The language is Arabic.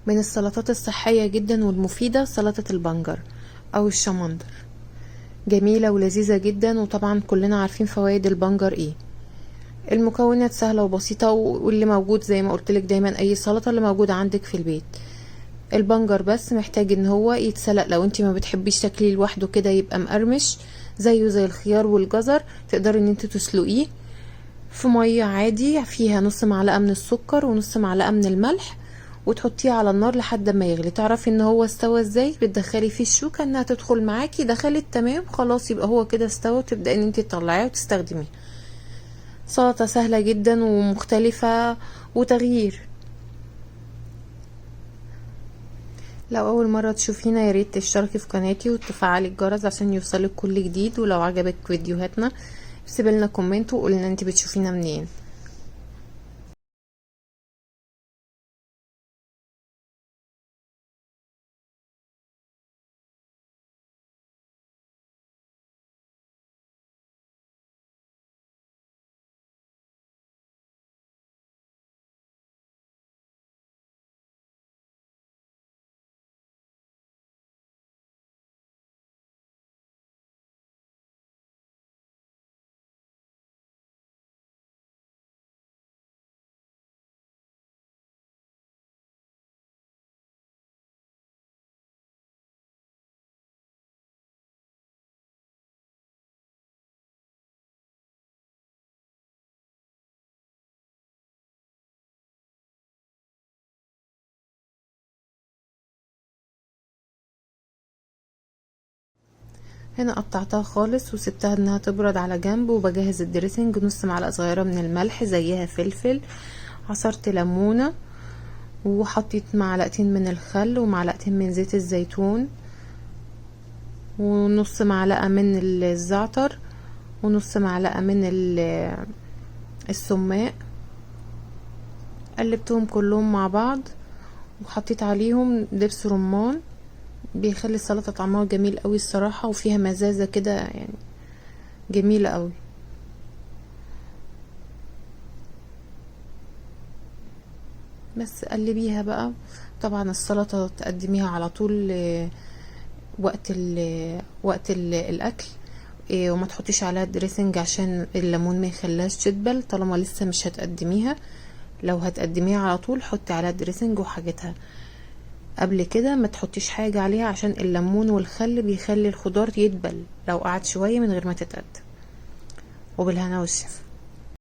من السلطات الصحية جدا والمفيدة سلطة البنجر او الشمندر، جميلة ولذيذة جدا، وطبعا كلنا عارفين فوائد البنجر ايه. المكونات سهلة وبسيطة، واللي موجود زي ما قلتلك دايما اي سلطة اللي موجودة عندك في البيت. البنجر بس محتاج ان هو يتسلق، لو انتي ما بتحبيش تاكليه لوحده كده يبقى مقرمش زيه زي الخيار والجزر، تقدري ان انت تسلقيه في مية عادي فيها نص معلقة من السكر ونص معلقة من الملح، وتحطيه على النار لحد ما يغلي. تعرفي ان هو استوى ازاي؟ بتدخلي فيه الشوكة انها تدخل معاكي، دخلت تمام خلاص يبقى هو كده استوى، وتبدأي ان انت تطلعيه وتستخدميه. سلطة سهلة جدا ومختلفة وتغيير. لو اول مرة تشوفينا ياريت تشتركي في قناتي وتفعلي الجرس عشان يوصلك كل جديد، ولو عجبك فيديوهاتنا سيبلنا كومنت وقولنا انت بتشوفينا منين. هنا قطعتها خالص وسبتها انها تبرد على جنب، وبجهز الدريسنج. نص معلقة صغيرة من الملح، زيها فلفل، عصرت ليمونة، وحطيت معلقتين من الخل ومعلقتين من زيت الزيتون، ونص معلقة من الزعتر، ونص معلقة من السماق. قلبتهم كلهم مع بعض، وحطيت عليهم دبس رمان، بيخلي السلطة طعمها جميل قوي الصراحة، وفيها مزازة كده يعني جميلة قوي. بس قلبيها بقى. طبعا السلطة تقدميها على طول وقت الاكل، وما تحطيش عليها دريسنج عشان الليمون ما يخليهاش تدبل طالما لسه مش هتقدميها. لو هتقدميها على طول حطي عليها دريسنج وحاجتها. قبل كده ما تحطيش حاجة عليها عشان الليمون والخل بيخلي الخضار يدبل لو قعد شوية من غير ما تتقدم. وبالهنا والشفا.